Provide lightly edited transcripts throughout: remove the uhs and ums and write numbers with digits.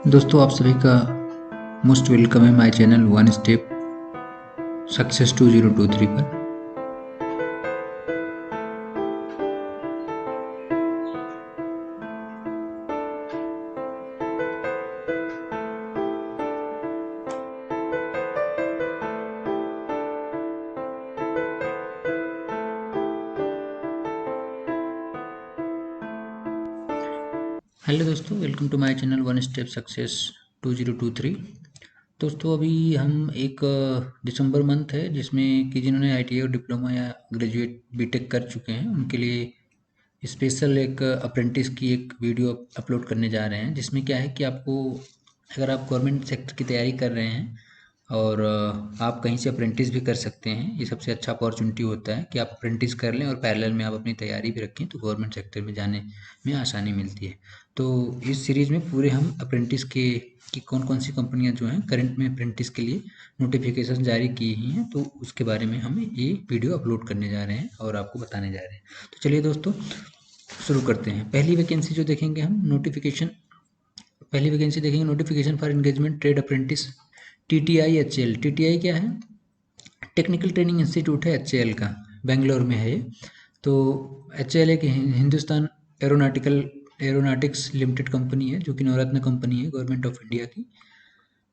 दोस्तों आप सभी का मोस्ट वेलकम है my channel one step success 2023 पर। हेलो दोस्तों, welcome to my channel one step success 2023। दोस्तों अभी हम एक दिसंबर मंथ है जिसमें कि जिन्होंने आईटीआई और डिप्लोमा या ग्रेजुएट बीटेक कर चुके हैं उनके लिए स्पेशल एक अप्रेंटिस की एक वीडियो अपलोड करने जा रहे हैं, जिसमें क्या है कि आपको अगर आप गवर्नमेंट सेक्टर की तैयारी कर रहे हैं और आप कहीं से अप्रेंटिस भी कर सकते हैं। ये सबसे अच्छा अपॉर्चुनिटी होता है कि आप अप्रेंटिस कर लें और पैरेलल में आप अपनी तैयारी भी रखें, तो गवर्नमेंट सेक्टर में जाने में आसानी मिलती है। तो इस सीरीज़ में पूरे हम अप्रेंटिस के कि कौन कौन सी कंपनियां जो हैं करंट में अप्रेंटिस के लिए नोटिफिकेशन जारी की ही हैं, तो उसके बारे में हम ये वीडियो अपलोड करने जा रहे हैं और आपको बताने जा रहे हैं। तो चलिए दोस्तों शुरू करते हैं। पहली वैकेंसी जो देखेंगे हम notification for engagement trade apprentice TTI-HAL। TTI क्या है? टेक्निकल ट्रेनिंग इंस्टीट्यूट है HAL का, बेंगलोर में है ये। तो HAL एक हिंदुस्तान एरोनॉटिक्स लिमिटेड कंपनी है जो कि नवरत्न कंपनी है गवर्नमेंट ऑफ इंडिया की।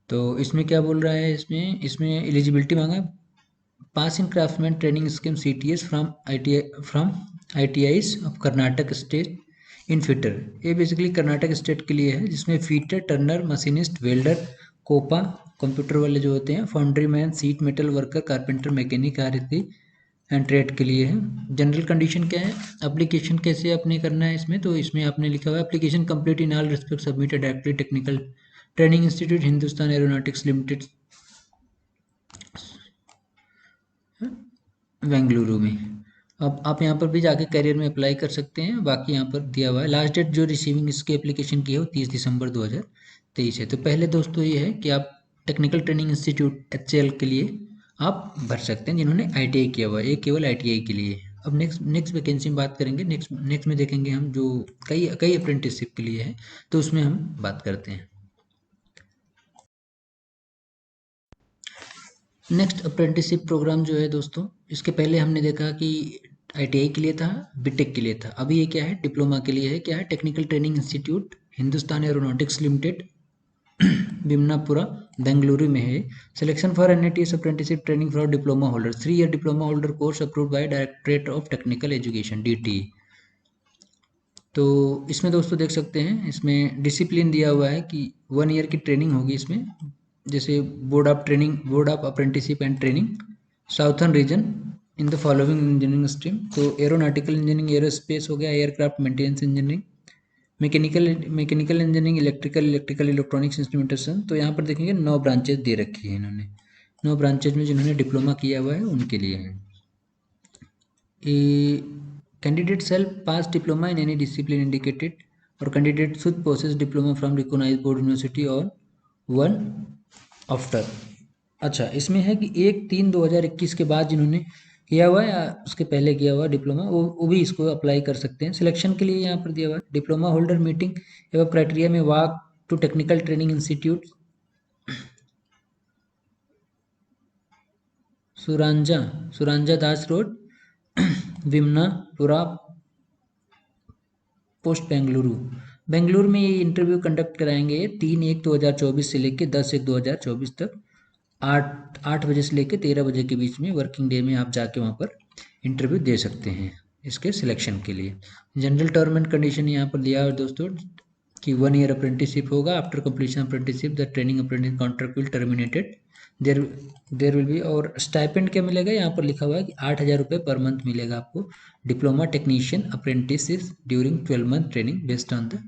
तो इसमें क्या बोल रहा है, इसमें एलिजिबिलिटी मांगा है, pass in craftsman training scheme CTS from ITIs of Karnataka state in fitter. ये बेसिकली कर्नाटक स्टेट के लिए है, जिसमें fitter, turner, machinist, welder, COPA computer वाले जो होते हैं, foundry man, sheet metal worker, carpenter, mechanic आदि एंड ट्रेड के लिए है। जनरल कंडीशन क्या है, एप्लीकेशन कैसे आपने करना है इसमें, तो इसमें आपने लिखा हुआ है application complete in all respect submitted directly technical training institute Hindustan aeronautics limited Bengaluru में। अब आप यहाँ पर भी जाके करियर में अप्लाई कर सकते हैं। बाकी यहाँ पर दिया हुआ है लास्ट डेट जो रिसीविंग इसके एप्लीकेशन की है वो 30 दिसंबर 2023 है। तो पहले दोस्तों ये है कि आप टेक्निकल ट्रेनिंग इंस्टीट्यूट HAL के लिए आप भर सकते हैं जिन्होंने ITI किया हुआ है, ये केवल ITI के लिए। अब नेक्स्ट वैकेंसी में बात करेंगे। नेक्स्ट में देखेंगे हम जो कई कई अप्रेंटिसशिप के लिए है, तो उसमें हम बात करते हैं। नेक्स्ट अप्रेंटिसशिप प्रोग्राम जो है दोस्तों, इसके पहले हमने देखा कि ITI के लिए था, बीटेक के लिए था। अभी ये क्या है, डिप्लोमा के लिए है। क्या है, technical training institute Hindustan aeronautics limited Vimanapura Bengaluru में है। Selection for NITS apprenticeship training for diploma holder, 3 year diploma holder course approved by directorate of technical education DTE। तो इसमें दोस्तों देख सकते हैं, इसमें डिसिप्लिन दिया हुआ है कि 1 ईयर की ट्रेनिंग होगी इसमें, जैसे board of apprenticeship and training southern reason in the following engineering stream. तो एरोनॉटिकल इंजीनियरिंग, एरोस्पेस हो गया, aircraft maintenance engineering, mechanical engineering, electrical electronics instrumentation. तो यहाँ पर देखेंगे 9 ब्रांचेज दे रखी है इन्होंने। 9 ब्रांचेज में जिन्होंने डिप्लोमा किया हुआ है उनके लिए है। A candidate shall pass diploma in any discipline indicated, or candidate should possess diploma from recognized board university or one after। अच्छा, इसमें है कि 1/3/2021 के बाद जिन्होंने किया हुआ है या उसके पहले किया हुआ डिप्लोमा, वो भी इसको अप्लाई कर सकते हैं। सिलेक्शन के लिए यहाँ पर दिया हुआ है डिप्लोमा होल्डर मीटिंग एवं क्राइटेरिया में walk to technical training institute Suranja Das road Vimanapura post Bengaluru में ये इंटरव्यू कंडक्ट कराएंगे 3/1/2024 से लेकर 10/1/2024 तक, 8 बजे से लेकर 13 बजे के बीच में वर्किंग डे में आप जाके वहाँ पर इंटरव्यू दे सकते हैं इसके सिलेक्शन के लिए। जनरल टर्म एंड कंडीशन यहाँ पर दिया है दोस्तों कि 1 ईयर अप्रेंटिसशिप होगा। After completion apprenticeship the training apprentice contract will terminated there there will be. और स्टाइपेंड क्या मिलेगा, यहाँ पर लिखा हुआ है कि 8,000 रुपये पर मंथ मिलेगा आपको। Diploma technician apprentice during 12 month training based on the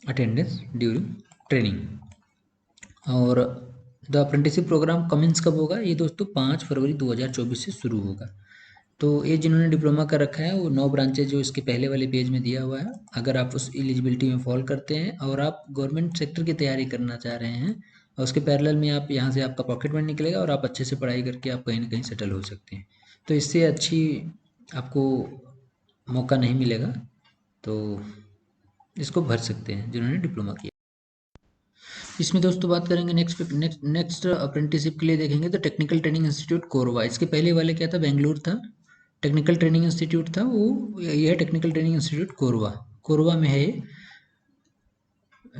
attendance during training. और द अप्रेंटिसशिप प्रोग्राम कमेंस कब होगा, ये दोस्तों 5 फरवरी 2024 से शुरू होगा। तो ये जिन्होंने डिप्लोमा कर रखा है वो 9 ब्रांचेज जो इसके पहले वाले पेज में दिया हुआ है, अगर आप उस एलिजिबिलिटी में फॉल करते हैं और आप गवर्नमेंट सेक्टर की तैयारी करना चाह रहे हैं और उसके पैरेलल में आप यहाँ से आपका पॉकेट मनी निकलेगा और आप अच्छे से पढ़ाई करके आप कहीं ना कहीं सेटल हो सकते हैं। तो इससे अच्छी आपको मौका नहीं मिलेगा, तो इसको भर सकते हैं जिन्होंने डिप्लोमा किया। इसमें दोस्तों बात करेंगे नेक्स्ट अप्रेंटिसशिप के लिए देखेंगे तो टेक्निकल ट्रेनिंग इंस्टीट्यूट कोरबा। इसके पहले वाले क्या था, बेंगलुरु था, टेक्निकल ट्रेनिंग इंस्टीट्यूट था वो, यह technical training institute Korba, Korba में है ये,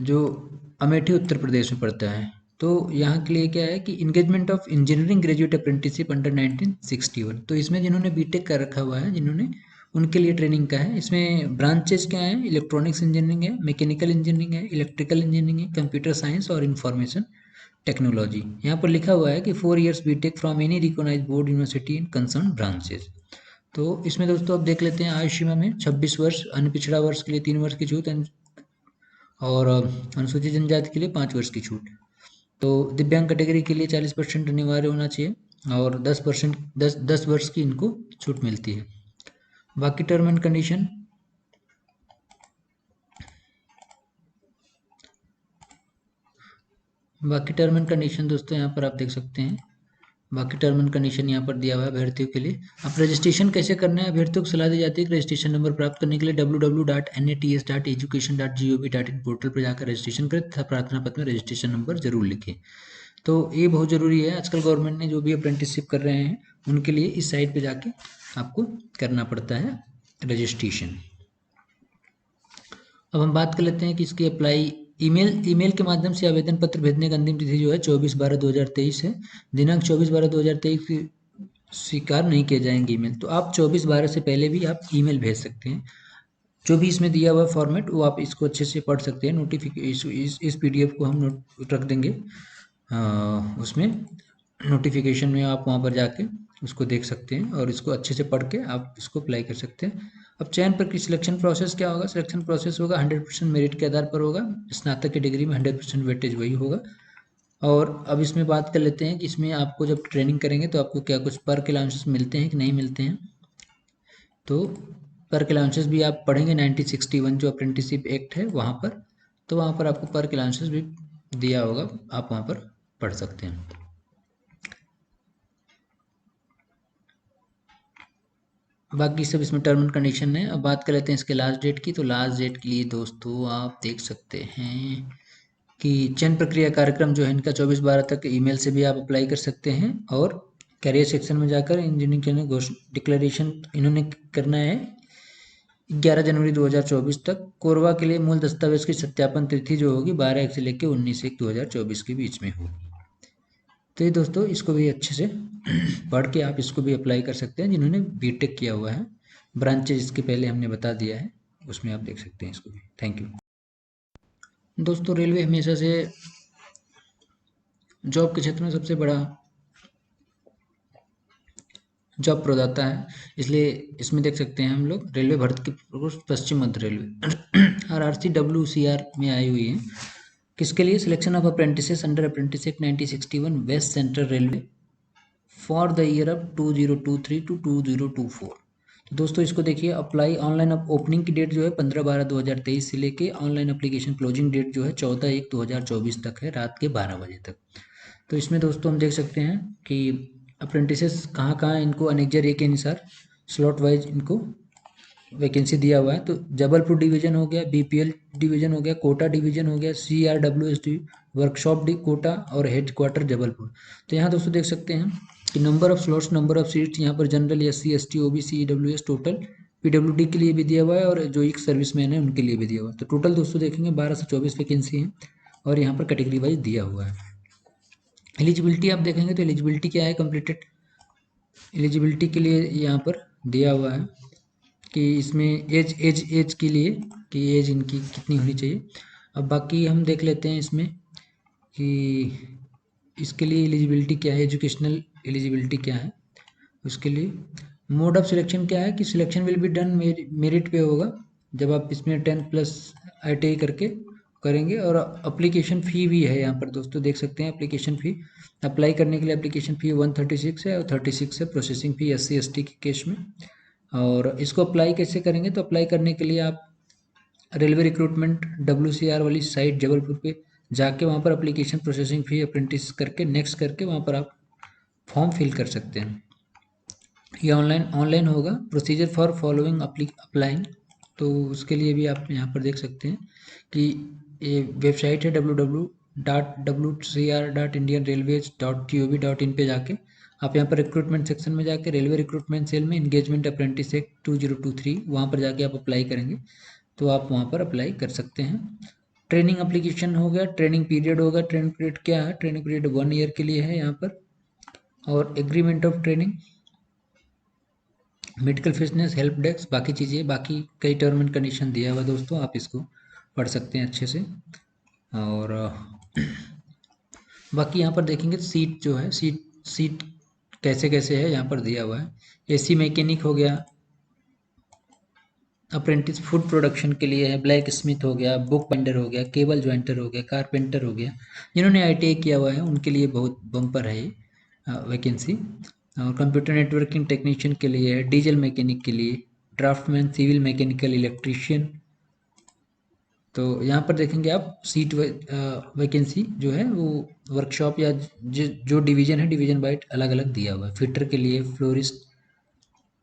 जो अमेठी उत्तर प्रदेश में पड़ता है। तो यहाँ के लिए क्या है कि engagement of engineering graduate apprenticeship under 1961, तो इसमें जिन्होंने बीटेक कर रखा हुआ है, जिन्होंने, उनके लिए ट्रेनिंग का है। इसमें ब्रांचेज क्या है, इलेक्ट्रॉनिक्स इंजीनियरिंग है, मैकेनिकल इंजीनियरिंग है, इलेक्ट्रिकल इंजीनियरिंग है, कंप्यूटर साइंस और इंफॉर्मेशन टेक्नोलॉजी। यहाँ पर लिखा हुआ है कि 4 years B Tech from any recognised board university in concern branches. तो इसमें दोस्तों अब देख लेते हैं, आयुष सीमा में 26 वर्ष, अन्य पिछड़ा वर्ष के लिए 3 वर्ष की छूट, और अनुसूचित जनजाति के लिए 5 वर्ष की छूट। तो दिव्यांग कैटेगरी के लिए 40% अनिवार्य होना चाहिए, और 10% 10 वर्ष की इनको छूट मिलती है। बाकी टर्म एंड कंडीशन, दोस्तों यहाँ पर आप देख सकते हैं। बाकी टर्म एंड कंडीशन यहाँ पर दिया हुआ है अभ्यर्थियों के लिए। अब रजिस्ट्रेशन कैसे करना है, अभ्यर्थियों को सलाह दी जाती है कि रजिस्ट्रेशन नंबर प्राप्त करने के लिए www.nats.education.gov.in पोर्टल पर जाकर रजिस्ट्रेशन करें तथा प्रार्थना पत्र में रजिस्ट्रेशन नंबर जरूर लिखें। तो ये बहुत ज़रूरी है, आजकल गवर्नमेंट ने जो भी अप्रेंटिसशिप कर रहे हैं उनके लिए इस साइट पे जाके आपको करना पड़ता है रजिस्ट्रेशन। अब हम बात कर लेते हैं कि इसकी अप्लाई, ईमेल के माध्यम से आवेदन पत्र भेजने की अंतिम तिथि जो है 24/12/2023 है। दिनांक 24/12/2023 की स्वीकार नहीं किए जाएंगे ईमेल, तो आप 24/12 से पहले भी आप ईमेल भेज सकते हैं। जो भी इसमें दिया हुआ फॉर्मेट वो आप इसको अच्छे से पढ़ सकते हैं। नोटिफिकेशन इस पीडीएफ को हम रख देंगे उसमें नोटिफिकेशन में, आप वहाँ पर जाके उसको देख सकते हैं और इसको अच्छे से पढ़ के आप इसको अप्लाई कर सकते हैं। अब चयन प्रक्रिया, सिलेक्शन प्रोसेस क्या होगा, सिलेक्शन प्रोसेस होगा 100% मेरिट के आधार पर होगा, स्नातक की डिग्री में 100% वेटेज वही होगा। और अब इसमें बात कर लेते हैं कि इसमें आपको जब ट्रेनिंग करेंगे तो आपको क्या कुछ पर के अलाउंसेस मिलते हैं कि नहीं मिलते हैं। तो पर के अलाउंसेस भी आप पढ़ेंगे 1961 जो अप्रेंटिसशिप एक्ट है वहाँ पर, तो वहाँ पर आपको पर के अलाउंसेस भी दिया होगा, आप वहाँ पर पढ़ सकते हैं। बाकी सब इसमें टर्म एंड कंडीशन है। अब बात कर लेते हैं इसके लास्ट डेट की, तो लास्ट डेट के लिए दोस्तों आप देख सकते हैं कि चयन प्रक्रिया कार्यक्रम जो है इनका 24/12 तक ईमेल से भी आप अप्लाई कर सकते हैं, और कैरियर सेक्शन में जाकर इंजीनियरिंग के डिक्लेरेशन इन्होंने करना है 11 जनवरी 2024 तक। कोरबा के लिए मूल दस्तावेज की सत्यापन तिथि जो होगी 12/1 से लेकर 19/1/2024 के बीच में होगी। तो ये दोस्तों इसको भी अच्छे से पढ़ के आप इसको भी अप्लाई कर सकते हैं जिन्होंने बीटेक किया हुआ है। ब्रांचेज इसके पहले हमने बता दिया है, उसमें आप देख सकते हैं इसको भी। थैंक यू दोस्तों। रेलवे हमेशा से जॉब के क्षेत्र में सबसे बड़ा जॉब प्रदाता है, इसलिए इसमें देख सकते हैं हम लोग रेलवे भर्ती की पश्चिम मध्य रेलवे RRCWCR में आई हुई है। किसके लिए, selection of apprentices under apprentice act 1961 west central railway for the year of 2023 to 2024। तो दोस्तों इसको देखिए, अप्लाई ऑनलाइन ओपनिंग की डेट जो है 15/12/2023 से लेके ऑनलाइन एप्लीकेशन क्लोजिंग डेट जो है 14/1/2024 तक है, रात के 12 बजे तक। तो इसमें दोस्तों हम देख सकते हैं कि अप्रेंटिसेस कहाँ कहाँ इनको अनेक्जर ए के अनुसार स्लॉट वाइज इनको वैकेंसी दिया हुआ है। तो जबलपुर डिवीजन हो गया, बीपीएल डिवीजन हो गया, कोटा डिवीजन हो गया, CRWSD वर्कशॉप कोटा और हेड क्वार्टर जबलपुर। तो यहाँ दोस्तों देख सकते हैं कि number of slots, number of seats यहाँ पर general, SC ST OBC EWS total, PWD के लिए भी दिया हुआ है और जो एक सर्विसमैन है उनके लिए भी दिया हुआ है। तो टोटल दोस्तों देखेंगे 12 से 24 वैकेंसी है और यहाँ पर कैटेगरी वाइज दिया हुआ है। एलिजिबिलिटी आप देखेंगे तो एलिजिबिलिटी क्या है, कंप्लीटेड एलिजिबिलिटी के लिए यहाँ पर दिया हुआ है कि इसमें एज के लिए कि एज इनकी कितनी होनी चाहिए। अब बाकी हम देख लेते हैं इसमें कि इसके लिए एलिजिबिलिटी क्या है, एजुकेशनल एलिजिबिलिटी क्या है। उसके लिए मोड ऑफ सिलेक्शन क्या है कि selection will be done merit पे होगा, जब आप इसमें 10+ ITI करके करेंगे। और अप्लीकेशन फ़ी भी है यहाँ पर दोस्तों देख सकते हैं, एप्लीकेशन फ़ी अप्लाई करने के लिए एप्लीकेशन फ़ी 136 है और 36 है प्रोसेसिंग फ़ी SC ST के केस में। और इसको अप्लाई कैसे करेंगे, तो अप्लाई करने के लिए आप रेलवे रिक्रूटमेंट WCR वाली साइट जबलपुर पे जाके वहाँ पर एप्लीकेशन प्रोसेसिंग फ़ी अप्रेंटिस करके नेक्स्ट करके वहाँ पर आप फॉर्म फिल कर सकते हैं। ये ऑनलाइन होगा। प्रोसीजर फॉर फॉलोइंग अप्लाइंग, तो उसके लिए भी आप यहाँ पर देख सकते हैं कि ये वेबसाइट है www.cr.indianrailways.gov.in पे जाके आप यहाँ पर रिक्रूटमेंट सेक्शन में जाके रेलवे रिक्रूटमेंट सेल में इंगेजमेंट अप्रेंटिस एक्ट 2023 वहाँ पर जाके आप अप्लाई करेंगे तो आप वहाँ पर अप्लाई कर सकते हैं। ट्रेनिंग एप्लीकेशन हो गया, ट्रेनिंग पीरियड होगा। ट्रेनिंग पीरियड क्या है? ट्रेनिंग पीरियड 1 ईयर के लिए है यहाँ पर। और agreement of training, medical fitness, help desk, बाकी चीज़ें, बाकी कई टर्म एंड कंडीशन दिया हुआ दोस्तों, आप इसको पढ़ सकते हैं अच्छे से। और बाकी यहाँ पर देखेंगे सीट जो है, सीट कैसे कैसे है यहाँ पर दिया हुआ है। एसी मैकेनिक हो गया, अप्रेंटिस फूड प्रोडक्शन के लिए है, ब्लैक स्मिथ हो गया, बुक बाइंडर हो गया, केबल ज्वाइंटर हो गया, कारपेंटर हो गया। जिन्होंने आईटीआई किया हुआ है उनके लिए बहुत बम्पर है ये वैकेंसी। और कंप्यूटर नेटवर्किंग टेक्नीशियन के लिए है, डीजल मैकेनिक के लिए, ड्राफ्टमैन, सिविल मैकेनिकल, इलेक्ट्रीशियन। तो यहाँ पर देखेंगे आप सीट वैकेंसी जो है वो वर्कशॉप या जो डिवीजन है, डिवीजन वाइज अलग अलग दिया हुआ है। फिटर के लिए, florist,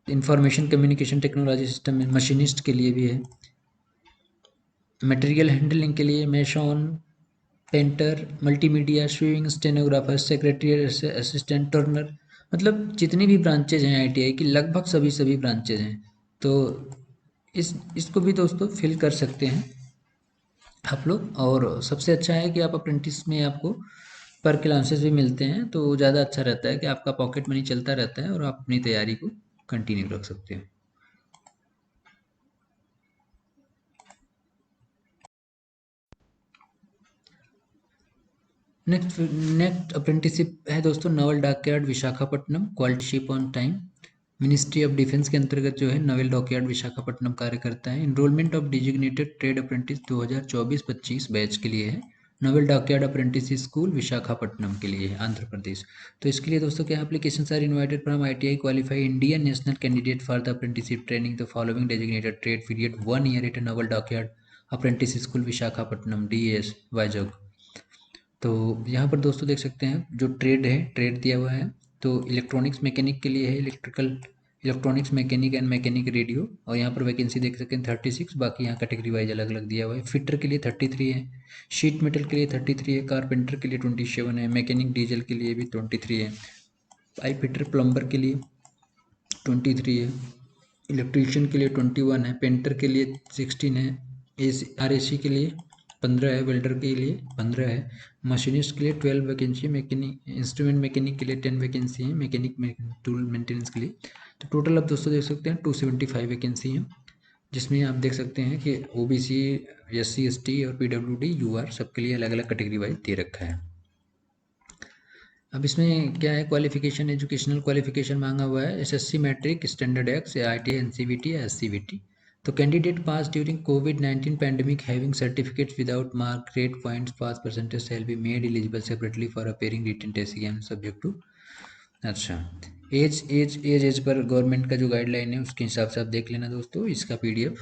information communication technology system में मशीनिस्ट के लिए भी है, मटेरियल हैंडलिंग के लिए mason, painter, multimedia, sewing, stenographer, secretary assistant, turner. मतलब जितनी भी ब्रांचेज हैं आईटीआई की, लगभग सभी ब्रांचेज हैं। तो इसको भी दोस्तों फिल कर सकते हैं आप लोग। और सबसे अच्छा है कि आप अप्रेंटिस में आपको पर क्लासेस भी मिलते हैं, तो ज़्यादा अच्छा रहता है कि आपका पॉकेट मनी चलता रहता है और आप अपनी तैयारी को कंटिन्यू रख सकते हो। नेक्स्ट अप्रेंटिसशिप है दोस्तों Naval dockyard Visakhapatnam, quality ship on time. Ministry of defence के अंतर्गत जो है नवल डॉकयार्ड विशाखापट्टनम कार्य करता है। Enrolment of designated trade apprentice 2024-25 batch के लिए है। Naval dockyard apprentice school Visakhapatnam के लिए है, आंध्र प्रदेश। तो इसके लिए दोस्तों क्या application are invited from ITI qualified Indian national candidate for the apprenticeship training the following designated trade period 1 year at naval dockyard apprentice school Visakhapatnam DS Vizag. तो यहाँ पर दोस्तों देख सकते हैं जो ट्रेड है, ट्रेड दिया हुआ है। तो इलेक्ट्रॉनिक्स मैकेनिक के लिए है electronics mechanic and mechanic radio. और यहाँ पर वैकेंसी देख सकते हैं 36, बाकी यहाँ कैटेगरी वाइज अलग अलग दिया हुआ है। फिटर के लिए 33 है, शीट मेटल के लिए 33 है, कारपेंटर के लिए 27 है, मैकेनिक डीजल के लिए भी 23 है, पाइप फिटर प्लम्बर के लिए 23 है, इलेक्ट्रीशियन के लिए 21 है, पेंटर के लिए 16 है, RAC के लिए 15 है, वेल्डर के लिए 15 है, मशीनिस्ट के लिए 12 वैकेंसी है, मैकेनिक इंस्ट्रूमेंट मैकेनिक के लिए 10 वैकेंसी है, मैकेनिक टूल मेंटेनेंस के लिए। तो टोटल आप दोस्तों देख सकते हैं 275 वैकेंसी है, जिसमें आप देख सकते हैं कि OBC, SC ST और PWD UR सबके लिए अलग अलग कैटेगरी वाइज दे रखा है। अब इसमें क्या है, क्वालिफिकेशन, एजुकेशनल क्वालिफिकेशन मांगा हुआ है SSC मैट्रिक, स्टैंडर्ड एक्स या ITI NCVT या SCVT। तो कैंडिडेट पास ड्यूरिंग कोविड-19 pandemic having certificates without mark rate points pass percentage shall be made eligible separately for appearing written test exam subject to. अच्छा, as per government का जो guideline है उसके हिसाब से आप देख लेना दोस्तों। इसका PDF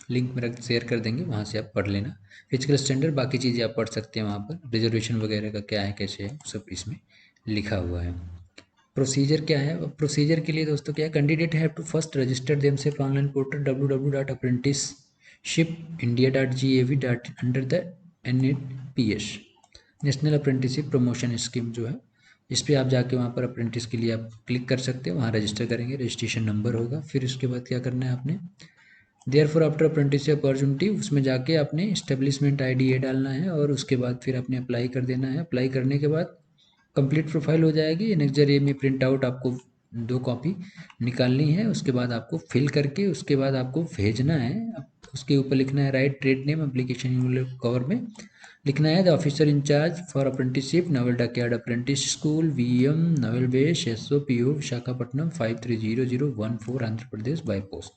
लिंक में रख शेयर कर देंगे, वहाँ से आप पढ़ लेना। फिजिकल स्टैंडर्ड बाकी चीज़ें आप पढ़ सकते हैं वहाँ पर, रिजर्वेशन वगैरह का क्या है कैसे है सब इसमें लिखा हुआ है। प्रोसीजर क्या है? प्रोसीजर के लिए दोस्तों क्या है, candidate have to first register themselves online portal www.apprenticeshipindia.gov. Under the NAPS national apprenticeship promotion scheme जो है, इस पर आप जाके वहाँ पर अप्रेंटिस के लिए आप क्लिक कर सकते हो, वहाँ रजिस्टर करेंगे, रजिस्ट्रेशन नंबर होगा। फिर उसके बाद क्या करना है आपने, therefore after apprenticeship opportunity, उसमें जाके आपने इस्टेब्लिशमेंट ID ये डालना है और उसके बाद फिर आपने अप्लाई कर देना है। अप्लाई करने के बाद कंप्लीट प्रोफाइल हो जाएगी। एनेक्जर ए में प्रिंट आउट आपको 2 कॉपी निकालनी है, उसके बाद आपको फिल करके उसके बाद आपको भेजना है। उसके ऊपर लिखना है right trade name application cover में लिखना है the officer incharge for apprenticeship naval dockyard apprentice school VM naval base SO PO Visakhapatnam 530014 Andhra Pradesh by post.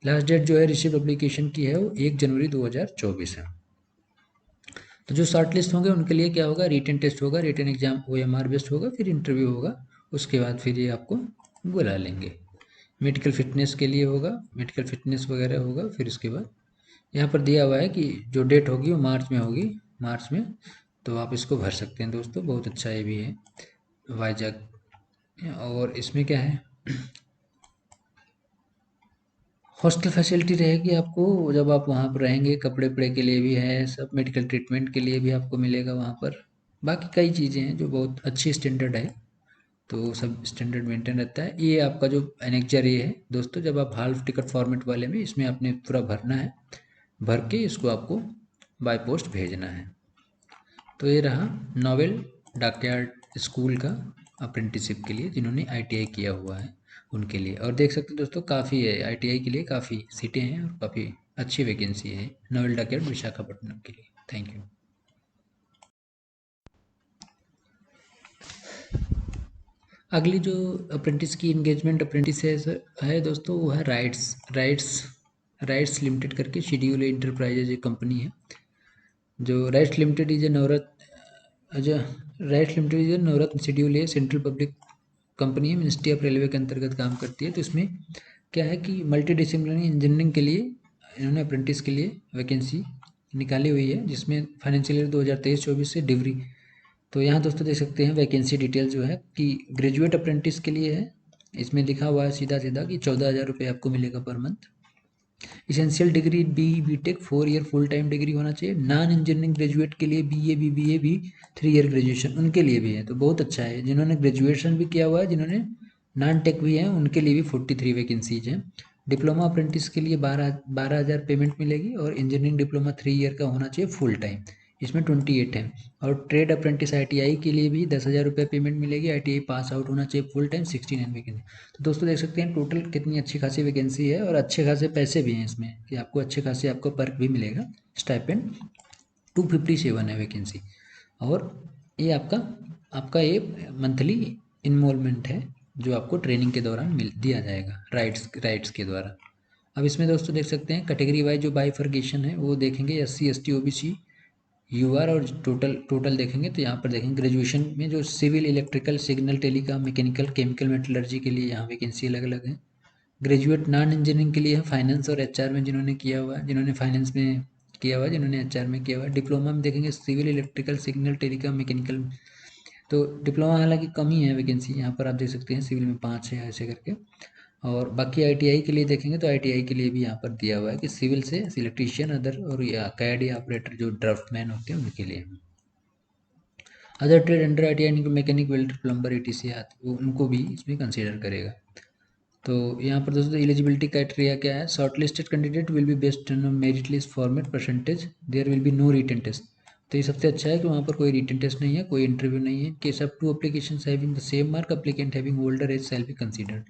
Last date जो है रिसीव एप्लीकेशन की है वो 1 जनवरी 2024 है। तो जो शॉर्ट लिस्ट होंगे उनके लिए क्या होगा, रिटन टेस्ट होगा, रिटन एग्जाम OMR बेस्ड होगा, फिर इंटरव्यू होगा, उसके बाद फिर ये आपको बुला लेंगे। मेडिकल फिटनेस के लिए होगा, मेडिकल फिटनेस वगैरह होगा। फिर उसके बाद यहाँ पर दिया हुआ है कि जो डेट होगी वो मार्च में होगी, मार्च में। तो आप इसको भर सकते हैं दोस्तों, बहुत अच्छा ये भी है वाइजैक। और इसमें क्या है, हॉस्टल फैसिलिटी रहेगी आपको, जब आप वहाँ पर रहेंगे, कपड़े वपड़े के लिए भी है, सब मेडिकल ट्रीटमेंट के लिए भी आपको मिलेगा वहाँ पर। बाकी कई चीज़ें हैं जो बहुत अच्छी स्टैंडर्ड है, तो सब स्टैंडर्ड मेंटेन रहता है। ये आपका जो एनेक्जर ये है दोस्तों, जब आप हाल्फ टिकट फॉर्मेट वाले में, इसमें आपने पूरा भरना है, भर के इसको आपको बाय पोस्ट भेजना है। तो ये रहा नोवेल डॉकयार्ड स्कूल का अप्रेंटिसशिप के लिए जिन्होंने आईटीआई किया हुआ है उनके लिए। और देख सकते हैं दोस्तों, काफ़ी है आईटीआई के लिए, काफ़ी सीटें हैं और काफ़ी अच्छी वैकेंसी है नोवेल डॉकयार्ड विशाखापट्टनम के लिए। Thank you. अगली जो अप्रेंटिस की इंगेजमेंट अप्रेंटिस है दोस्तों, वो है राइट्स राइट्स लिमिटेड करके शेड्यूल इंटरप्राइजेज एक कंपनी है। जो राइट्स लिमिटेड इज ए नवरत्न, जो rights limited is a Navratna schedule है, सेंट्रल पब्लिक कंपनी है, मिनिस्ट्री ऑफ रेलवे के अंतर्गत काम करती है। तो इसमें क्या है कि मल्टी डिसिप्लिनरी इंजीनियरिंग के लिए इन्होंने अप्रेंटिस के लिए वैकेंसी निकाली हुई है, जिसमें फाइनेंशियल ईयर 2023-24 से डिग्री। तो यहाँ दोस्तों देख सकते हैं वैकेंसी डिटेल जो है कि ग्रेजुएट अप्रेंटिस के लिए है। इसमें लिखा हुआ है सीधा सीधा कि 14,000 रुपये आपको मिलेगा per month. Essential degree BTech 4 year full time degree होना चाहिए। नॉन इंजीनियरिंग ग्रेजुएट के लिए बीए बीबीए भी 3 ईयर ग्रेजुएशन उनके लिए भी है, तो बहुत अच्छा है। जिन्होंने ग्रेजुएशन भी किया हुआ है, जिन्होंने नॉन टेक भी है, उनके लिए भी 43 वैकेंसीज हैं। डिप्लोमा अप्रेंटिस के लिए 12,000 पेमेंट मिलेगी, और इंजीनियरिंग डिप्लोमा 3 ईयर का होना चाहिए फुल टाइम, इसमें 28 है। और ट्रेड अप्रेंटिस आईटीआई के लिए भी 10,000 रुपये पेमेंट मिलेगी, आईटीआई पास आउट होना चाहिए फुल टाइम, 69 वैकेंसी। तो दोस्तों देख सकते हैं टोटल कितनी अच्छी खासी वैकेंसी है, और अच्छे खासे पैसे भी हैं इसमें कि आपको अच्छे खासे आपको पर्क भी मिलेगा। स्टाइपेंड 257 है वैकेंसी। और ये आपका आपका ये मंथली इन्वॉल्वमेंट है जो आपको ट्रेनिंग के दौरान मिल दिया जाएगा राइट्स के द्वारा। अब इसमें दोस्तों देख सकते हैं कैटेगरी वाइज जो बाइफर्केशन है वो देखेंगे, एससी एसटी ओबीसी यूआर, और टोटल टोटल देखेंगे तो यहाँ पर देखेंगे ग्रेजुएशन में जो civil electrical signal telecom mechanical chemical metallurgy के लिए यहाँ वैकेंसी अलग अलग है। ग्रेजुएट नॉन इंजीनियरिंग के लिए है, फाइनेंस और एचआर में जिन्होंने किया हुआ है, जिन्होंने फाइनेंस में किया हुआ है, जिन्होंने एचआर में किया हुआ है। डिप्लोमा में देखेंगे civil electrical signal telecom mechanical. तो डिप्लोमा हालांकि कम ही है वैकेंसी, यहाँ पर आप देख सकते हैं सिविल में 5 है ऐसे करके। और बाकी आईटीआई के लिए देखेंगे तो आईटीआई के लिए भी यहाँ पर दिया हुआ है कि सिविल से इलेक्ट्रीशियन अदर, और या कैड या ऑपरेटर जो ड्राफ्टमैन होते हैं उनके लिए। Other trade under ITI mechanic welder plumber ATC वो उनको भी इसमें कंसीडर करेगा। तो यहाँ पर दोस्तों एलिजिबिलिटी क्राइटेरिया क्या है, short listed candidate will be based on merit list format percentage, there will be no written test. तो ये सबसे अच्छा है कि वहाँ पर कोई रिटन टेस्ट नहीं है, कोई इंटरव्यू नहीं है। Case of 2 applications having the same mark, applicant having older age shall be considered.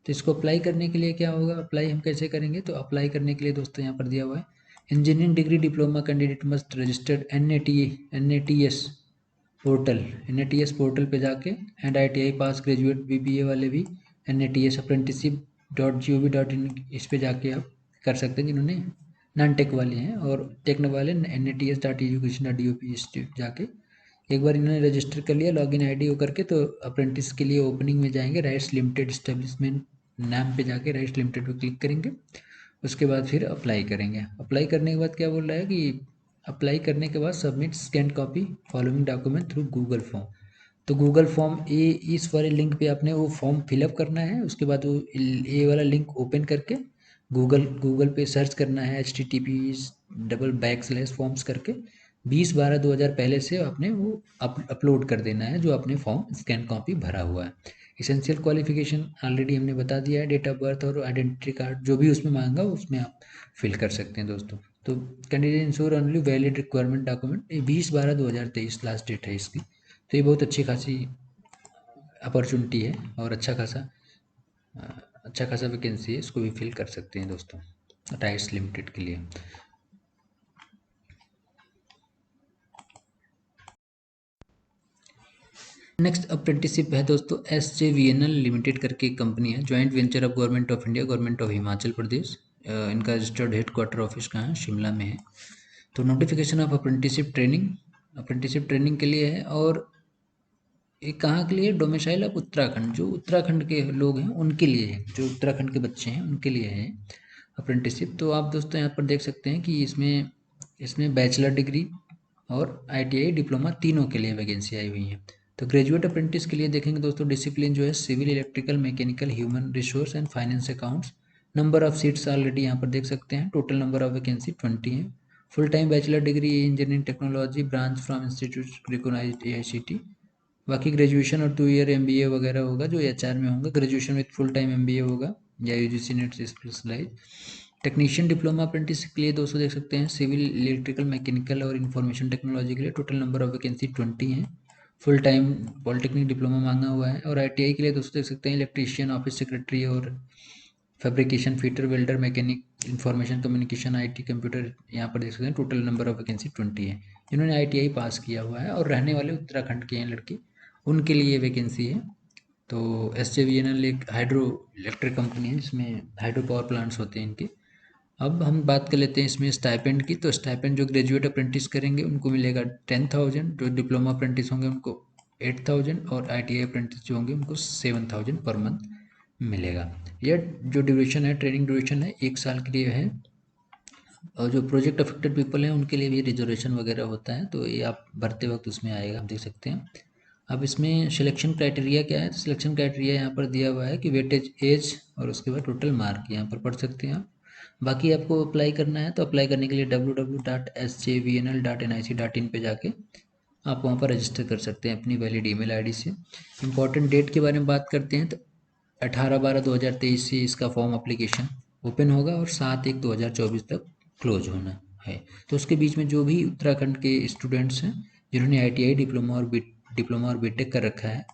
तो इसको अप्लाई करने के लिए क्या होगा, अप्लाई हम कैसे करेंगे, तो अप्लाई करने के लिए दोस्तों यहाँ पर दिया हुआ है engineering degree diploma candidate must registered N A T S portal पे जाके, and ITI pass graduate BBA वाले भी NATS apprenticeship.gov.in इस पे जाके आप कर सकते हैं जिन्होंने नॉन टेक वाले हैं, और टेक वाले NATS.education.dop जाके एक बार इन्होंने रजिस्टर कर लिया लॉगिन आईडी हो करके, तो अप्रेंटिस के लिए ओपनिंग में जाएंगे, राइट्स लिमिटेड इस्टेब्लिशमेंट नाम पे जाके राइट्स लिमिटेड पे क्लिक करेंगे। उसके बाद फिर अप्लाई करेंगे। अप्लाई करने के बाद क्या बोल रहा है कि अप्लाई करने के बाद submit scan copy following document through Google form. तो गूगल फॉर्म ये इस वाले लिंक पे आपने वो फॉर्म फिलअप करना है। उसके बाद वो ये वाला लिंक ओपन करके गूगल पे सर्च करना है http://forms करके 20/12/2000 पहले से आपने वो अपलोड कर देना है जो आपने फॉर्म स्कैन कॉपी भरा हुआ है। इसेंशियल क्वालिफिकेशन ऑलरेडी हमने बता दिया है, डेट ऑफ बर्थ और आइडेंटिटी कार्ड जो भी उसमें मांगा उसमें आप फिल कर सकते हैं दोस्तों। तो candidate ensure only valid requirement document, ये 20/12/2023 लास्ट डेट है इसकी। तो ये बहुत अच्छी खासी अपॉर्चुनिटी है और अच्छा खासा वैकेंसी है, इसको भी फिल कर सकते हैं दोस्तों राइट्स लिमिटेड के लिए। नेक्स्ट अप्रेंटिसशिप है दोस्तों SJVNL लिमिटेड करके एक कंपनी है, joint venture of government of India, government of Himachal Pradesh. इनका रजिस्टर्ड हेड क्वार्टर ऑफिस कहाँ है, शिमला में है। तो नोटिफिकेशन ऑफ अप्रेंटिसशिप ट्रेनिंग के लिए है, और ये कहाँ के लिए, डोमिसाइल ऑफ उत्तराखंड, जो उत्तराखंड के लोग हैं उनके लिए है, जो उत्तराखंड के बच्चे हैं उनके लिए है अप्रेंटिसशिप। तो आप दोस्तों यहाँ पर देख सकते हैं कि इसमें इसमें बैचलर डिग्री और आईटीआई डिप्लोमा तीनों के लिए वैकेंसी आई हुई है। तो ग्रेजुएट अप्रेंटिस के लिए देखेंगे दोस्तों डिसिप्लिन जो है civil electrical mechanical human resource and finance accounts, number of seats already यहाँ पर देख सकते हैं, टोटल नंबर ऑफ वैकेंसी 20 है। Full time bachelor degree engineering technology branch from institute recognised AICTE। बाकी ग्रेजुएशन और 2 ईयर MBA वगैरह होगा जो HR में होगा, graduation with full time MBA होगा या UGC नेट से स्पेशलाइज। टेक्नीशियन डिप्लोमा अप्रेंटिस के लिए दोस्तों देख सकते हैं, सिविल इलेक्ट्रिकल मैकेनिकल और इन्फॉर्मेशन टेक्नोलॉजी के लिए टोटल नंबर ऑफ वैकेंसी 20 है। फुल टाइम पॉलिटेक्निक डिप्लोमा मांगा हुआ है। और ITI के लिए दोस्तों देख सकते हैं, इलेक्ट्रीशियन ऑफिस सेक्रेटरी और fabrication fitter welder mechanic information communication IT computer, यहाँ पर देख सकते हैं टोटल नंबर ऑफ वैकेंसी 20 है। जिन्होंने ITI पास किया हुआ है और रहने वाले उत्तराखंड के हैं लड़के, उनके लिए वैकेंसी है। तो SJVNL एक हाइड्रो इलेक्ट्रिक कंपनी है जिसमें हाइड्रो पावर प्लांट्स होते हैं इनके। अब हम बात कर लेते हैं इसमें स्टाइपेंड की। तो स्टाइपेंड जो ग्रेजुएट अप्रेंटिस करेंगे उनको मिलेगा 10,000, जो डिप्लोमा अप्रेंटिस होंगे उनको 8,000 और ITI अप्रेंटिस जो होंगे उनको 7,000 पर मंथ मिलेगा। यह जो ड्यूरेशन है, ट्रेनिंग ड्यूरेशन है 1 साल के लिए है। और जो प्रोजेक्ट अफेक्टेड पीपल हैं उनके लिए भी रिजर्वेशन वगैरह होता है, तो ये आप भरते वक्त उसमें आएगा, आप देख सकते हैं। अब इसमें सिलेक्शन क्राइटेरिया क्या है, तो सिलेक्शन क्राइटेरिया यहाँ पर दिया हुआ है कि वेटेज एज और उसके बाद टोटल मार्क यहाँ पर पढ़ सकते हैं आप। बाकी आपको अप्लाई करना है तो अप्लाई करने के लिए www.sjvnl.nic.in पे जाके आप वहाँ पर रजिस्टर कर सकते हैं अपनी वैलिड ईमेल आईडी से। इम्पॉर्टेंट डेट के बारे में बात करते हैं तो 18/12/2023 से इसका फॉर्म एप्लीकेशन ओपन होगा और 7/1/2024 तक क्लोज होना है। तो उसके बीच में जो भी उत्तराखंड के स्टूडेंट्स हैं जिन्होंने ITI डिप्लोमा और बीटेक कर रखा है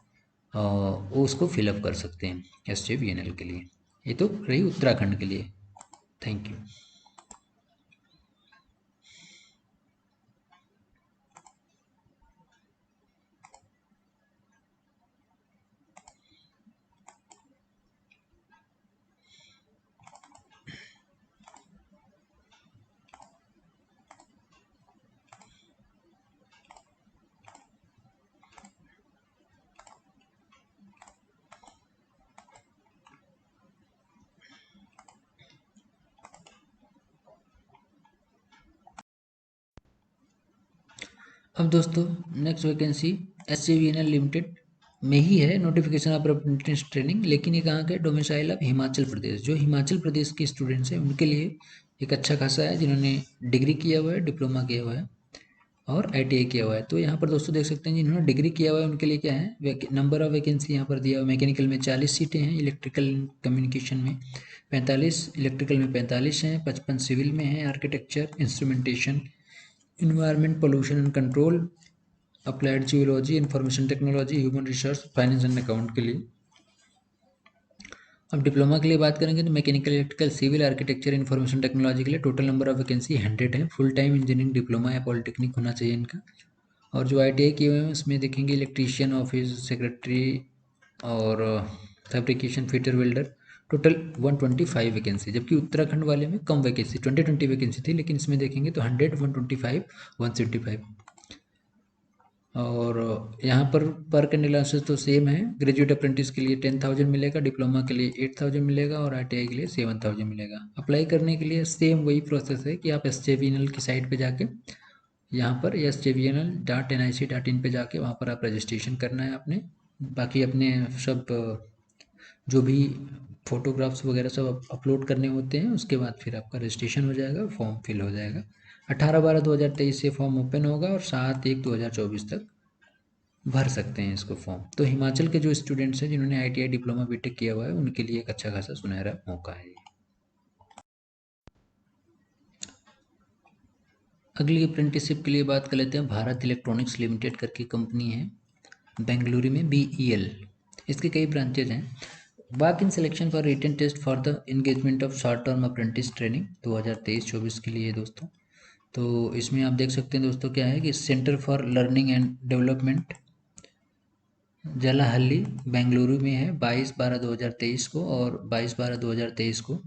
वो उसको फिलअप कर सकते हैं SJVNL के लिए। ये तो रही उत्तराखंड के लिए। Thank you. अब दोस्तों नेक्स्ट वैकेंसी SJVNL लिमिटेड में ही है, नोटिफिकेशन ऑफ अप्रेंटिस ट्रेनिंग, लेकिन ये कहाँ का है, डोमिसाइल ऑफ हिमाचल प्रदेश। जो हिमाचल प्रदेश के स्टूडेंट्स हैं उनके लिए एक अच्छा खासा है, जिन्होंने डिग्री किया हुआ है, डिप्लोमा किया हुआ है और ITI किया हुआ है। तो यहाँ पर दोस्तों देख सकते हैं जिन्होंने डिग्री किया हुआ है उनके लिए क्या है, नंबर ऑफ वैकेंसी यहाँ पर दिया हुआ है। मैकेनिकल में 40 सीटें हैं, इलेक्ट्रिकल कम्युनिकेशन में 45, इलेक्ट्रिकल में 45 हैं, 55 सिविल में हैं, architecture, instrumentation, environment, pollution and control, applied geology, information technology, human resource, finance and account के लिए। अब डिप्लोमा के लिए बात करेंगे तो mechanical, electrical, civil, architecture, information technology के लिए टोटल नंबर ऑफ वैकेंसी 100 है। फुल टाइम इंजीनियरिंग डिप्लोमा या पॉलिटेक्निक होना चाहिए इनका। और जो ITI किए हुए हैं उसमें देखेंगे इलेक्ट्रीशियन, ऑफिस सेक्रेटरी और fabrication fitter welder, total 125 vacancy. जबकि उत्तराखंड वाले में कम वैकेंसी 20 वैकेंसी थी, लेकिन इसमें देखेंगे तो 100, 125, 175। और यहाँ पर कैंडिडेट तो सेम है। ग्रेजुएट अप्रेंटिस के लिए 10,000 मिलेगा, डिप्लोमा के लिए 8,000 मिलेगा और ITI के लिए 7,000 मिलेगा। अप्लाई करने के लिए सेम वही प्रोसेस है कि आप SJVNL की साइट पे जाके यहाँ पर sjvnl.nic.in पे जाके वहाँ पर आप रजिस्ट्रेशन करना है अपने। बाकी अपने सब जो भी फोटोग्राफ्स वगैरह सब अपलोड करने होते हैं, उसके बाद फिर आपका रजिस्ट्रेशन हो जाएगा, फॉर्म फिल हो जाएगा। 18/12/2023 से फॉर्म ओपन होगा और 7/1/2024 तक भर सकते हैं इसको फॉर्म। तो हिमाचल के जो स्टूडेंट्स हैं जिन्होंने ITI डिप्लोमा बीटेक किया हुआ है उनके लिए एक अच्छा खासा सुनहरा मौका है। अगली अप्रेंटिसशिप के लिए बात कर लेते हैं। भारत इलेक्ट्रॉनिक्स लिमिटेड करके कंपनी है बेंगलुरु में, BEL। इसके कई ब्रांचेज हैं। Walk in selection for written test for the engagement of short term apprentice training 2023-24 के लिए दोस्तों। तो इसमें आप देख सकते हैं दोस्तों क्या है कि centre for learning and development Jalahalli Bengaluru में है 22/12/2023 को और 22/12/2023 को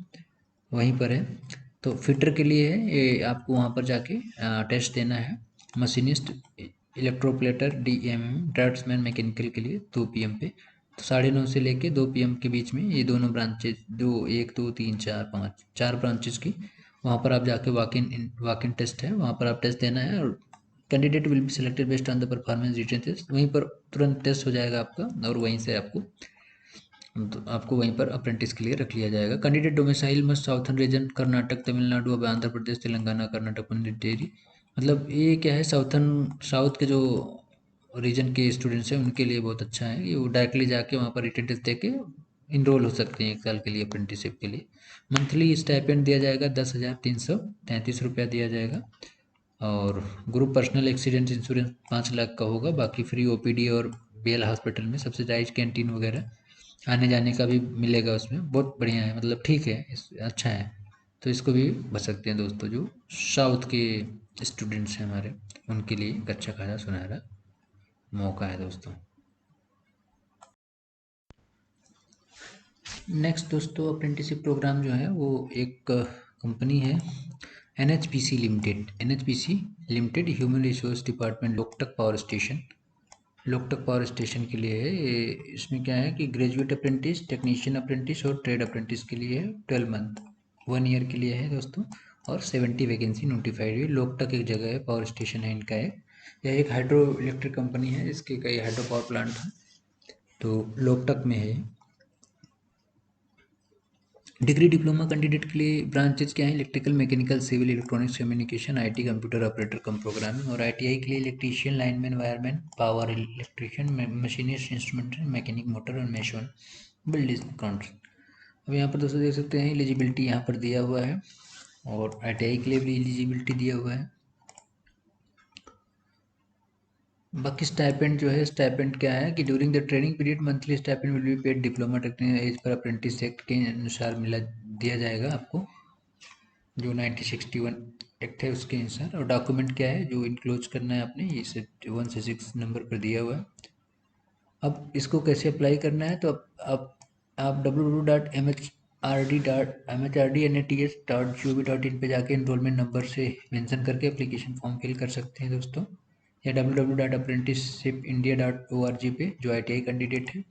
वहीं पर है। तो फिटर के लिए है ये, आपको वहाँ पर जाके टेस्ट देना है। मशीनिस्ट, इलेक्ट्रोप्लेटर, DMM, ड्राफ्ट्समैन मैकेनिकल के लिए 2 PM पे। तो 9:30 से लेके 2 PM के बीच में ये दोनों ब्रांचेज, 4 ब्रांचेज की वहाँ पर आप जाके वॉक इन टेस्ट है, वहाँ पर आप टेस्ट देना है और candidate will be selected based on the performance written test. वहीं पर तुरंत टेस्ट हो जाएगा आपका और वहीं से आपको तो आपको वहीं पर अप्रेंटिस के लिए रख लिया जाएगा। Candidate domicile must southern reason Karnataka, Tamil Nadu, अब आंध्र प्रदेश, तेलंगाना, कर्नाटक, पुडुचेरी। मतलब ये क्या है, साउथ के जो रीजन के स्टूडेंट्स हैं उनके लिए बहुत अच्छा है ये, वो डायरेक्टली जाके वहाँ पर रिटन टेस्ट दे के इनरोल हो सकते हैं 1 साल के लिए अप्रेंटिसशिप के लिए। मंथली स्टाइपेंड दिया जाएगा 10,333 रुपया दिया जाएगा। और group personal accident insurance 5 lakh का होगा। बाकी फ्री ओपीडी और बेल हॉस्पिटल में सब्सिडाइज कैंटीन वगैरह आने जाने का भी मिलेगा उसमें। बहुत बढ़िया है, मतलब ठीक है, अच्छा है। तो इसको भी भर सकते हैं दोस्तों, जो साउथ के स्टूडेंट्स हैं हमारे, उनके लिए एक अच्छा खासा सुनहरा मौका है दोस्तों। नेक्स्ट दोस्तों, अप्रेंटिसशिप प्रोग्राम जो है वो एक कंपनी है NHPC limited. NHPC limited human resource department, Loktak power station. Loktak power station के लिए है ये। इसमें क्या है कि ग्रेजुएट अप्रेंटिस, टेक्नीशियन अप्रेंटिस और ट्रेड अप्रेंटिस के लिए है। 12 मंथ 1 ईयर के लिए है दोस्तों। और 70 वैकेंसी नोटिफाइड है। लोकटक एक जगह है, पावर स्टेशन है इनका है। यह एक हाइड्रो इलेक्ट्रिक कंपनी है, इसके कई हाइड्रो पावर प्लांट हैं, तो लोकटक में है। डिग्री डिप्लोमा कैंडिडेट के लिए ब्रांचेज क्या है, electrical, mechanical, civil, electronics, communication, IT, computer operator cum programming. और आईटीआई के लिए electrician, lineman, wireman, power electrician, machinist, instrument mechanic, motor और मेशन, बिल्डिंग काउंटर। अब यहाँ पर दोस्तों देख सकते हैं एलिजिबिलिटी यहाँ पर दिया हुआ है, और आईटीआई के लिए भी एलिजिबिलिटी दिया हुआ है। बाकी स्टाइपेंड जो है, स्टाइपेंड क्या है कि during the training period monthly stipend will be paid diploma technical as per apprentice act के अनुसार मिला दिया जाएगा आपको, जो 1961 एक्ट है उसके अनुसार। और डॉक्यूमेंट क्या है जो इनक्लोज करना है आपने, ये 1 से 6 नंबर पर दिया हुआ है। अब इसको कैसे अप्लाई करना है, तो आप www.mhrd.nats.gov.in पे जाके इनरोलमेंट नंबर से मेंशन करके एप्लीकेशन फॉर्म फिल कर सकते हैं दोस्तों, या www.apprenticeshipindia.org पे जो ITI कैंडिडेट है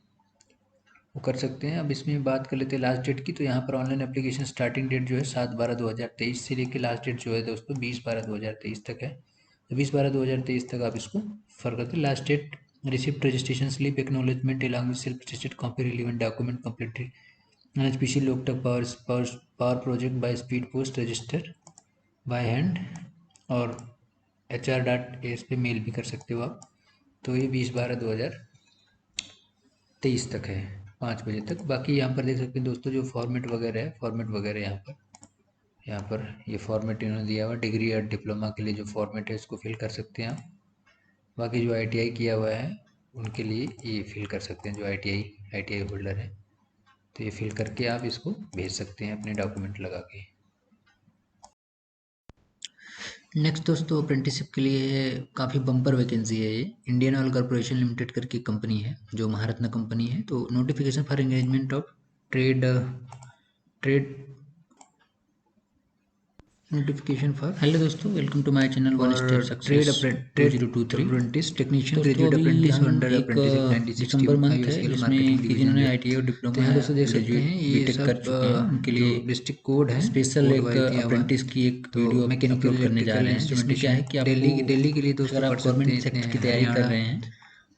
वो कर सकते हैं। अब इसमें बात कर लेते हैं लास्ट डेट की। तो यहाँ पर ऑनलाइन एप्लीकेशन स्टार्टिंग डेट जो है 7/12/2023 से लेकर लास्ट डेट जो है दोस्तों 20/12/2023 तक है। तो 20/12/2023 तक आप इसको फर करते। Last date receipt registration slip acknowledgement along with self attested copy relevant document completed NHPC Loktak power project by speed post register by hand, और HR.as पे मेल भी कर सकते हो आप। तो ये 20/12/2023 तक है, 5 बजे तक। बाकी यहाँ पर देख सकते हैं दोस्तों जो फॉर्मेट वगैरह है, फॉर्मेट वगैरह यहाँ पर ये फॉर्मेट इन्होंने दिया हुआ। डिग्री और डिप्लोमा के लिए जो फॉर्मेट है इसको फिल कर सकते हैं आप। बाकी जो ITI किया हुआ है उनके लिए ये फिल कर सकते हैं, जो ITI होल्डर है, तो ये फिल करके आप इसको भेज सकते हैं अपने डॉक्यूमेंट लगा के। नेक्स्ट दोस्तों, अप्रेंटिसशिप के लिए काफ़ी बम्पर वैकेंसी है ये। इंडियन ऑयल कॉर्पोरेशन लिमिटेड करके कंपनी है, जो महारत्न कंपनी है। तो notification for engagement of trade trade notification for. Hello दोस्तों, welcome to my channel one step success 2023 technician graduate apprentice under apprenticeship 1960 दिसंबर मंथ है, जिसमें कि जिन्होंने ITI और डिप्लोमा है दोस्तों देख सकते हैं ये बीटेक कर चुके हैं, उनके लिए डिस्ट्रिक्ट कोड है, स्पेशल एक अप्रेंटिस की एक वीडियो मैकेनिकल करने जा रहे हैं, जिसमें क्या है कि दिल्ली के लिए दोस्तों अगर आप गवर्नमेंट सेक्टर की तैयारी कर रहे हैं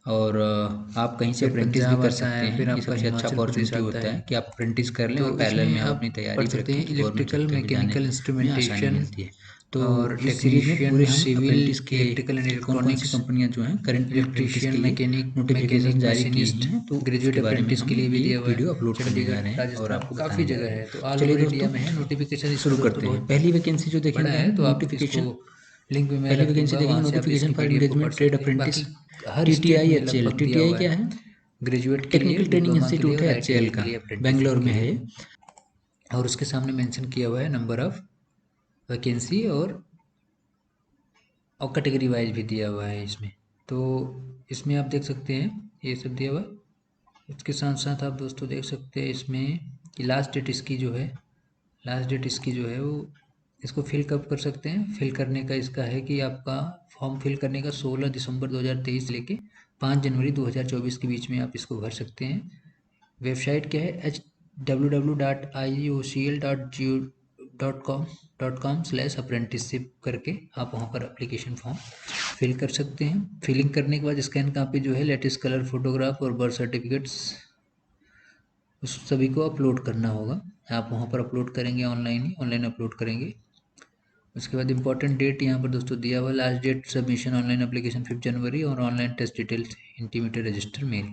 और आप कहीं से अप्रेंटिस भी कर सकते हैं, ये सबसे अच्छा अपॉर्चुनिटी होता है कि आप अप्रेंटिस कर लें और पैरेलल में आप अपनी तैयारी कर सकते हैं। इलेक्ट्रिकल, मैकेनिकल, इंस्ट्रूमेंटेशन मिलती है। तो इस सीरीज में पूरे हम अप्रेंटिस के कौन कौन सी कंपनियां जो हैं करंट इलेक्ट्रिशियन, मैकेनिक, नोटिफिकेशन जारी की हैं, तो ग्रेजुएट अप्रेंटिस के लिए भी ये वीडियो अपलोड करने जा रहे हैं और आपको काफ़ी जगह है। तो चलिए दोस्तों नोटिफिकेशन शुरू करते हैं। पहली वैकेंसी जो देखेंगे है तो नोटिफिकेशन लिंक में पहली वैकेंसी देखेंगे notification for engagement trade apprentice TTI HCL। TTI क्या है, ग्रेजुएट टेक्निकल ट्रेनिंग इंस्टीट्यूट है HCL का, बेंगलोर में है। और उसके सामने मेंशन किया हुआ है नंबर ऑफ वैकेंसी, और कैटेगरी वाइज भी दिया हुआ है इसमें। तो इसमें आप देख सकते हैं ये सब दिया हुआ है। इसके साथ साथ आप दोस्तों देख सकते हैं इसमें कि लास्ट डेट इसकी जो है, वो इसको फिल कब कर सकते हैं। फिल करने का इसका है कि आपका फॉर्म फिल करने का 16 दिसंबर 2023 लेके 5 जनवरी 2024 के बीच में आप इसको भर सकते हैं। वेबसाइट क्या है, www.iocl.com/apprenticeship करके आप वहाँ पर एप्लीकेशन फॉर्म फिल कर सकते हैं। फिलिंग करने के बाद स्कैन कॉपी जो है लेटेस्ट कलर फोटोग्राफ और बर्थ सर्टिफिकेट्स उस सभी को अपलोड करना होगा। आप वहाँ पर अपलोड करेंगे, ऑनलाइन अपलोड करेंगे। उसके बाद इंपॉर्टेंट डेट यहाँ पर दोस्तों दिया हुआ, last date submission online application 5 January और online test details intimated register mail.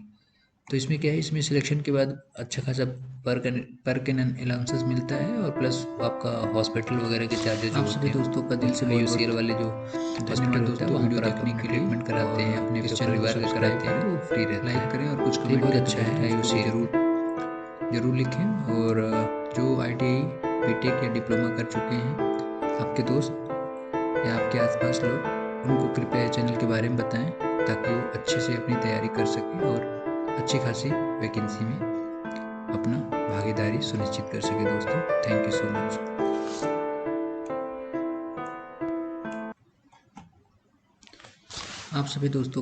तो इसमें क्या है, इसमें सिलेक्शन के बाद अच्छा खासा पर कैन अलाउंसेस मिलता है और प्लस आपका हॉस्पिटल वगैरह के चार्जेस जो होते हैं दोस्तों का दिल से UCL वाले जो हॉस्पिटल होता है वहाँ पर आप अपना ट्रीटमेंट कराते हैं, अपने किस परिवार का कराते हैं, वो फ्री रहता है। लाइक करें और कुछ कमेंट बहुत अच्छा है, UCL जरूर लिखें। और जो ITI BTech या डिप्लोमा कर चुके हैं आपके दोस्त या आपके आसपास लोग, उनको कृपया चैनल के बारे में बताएं ताकि वो अच्छे से अपनी तैयारी कर सकें और अच्छी खासी वैकेंसी में अपना भागीदारी सुनिश्चित कर सके दोस्तों। Thank you so much. आप सभी दोस्तों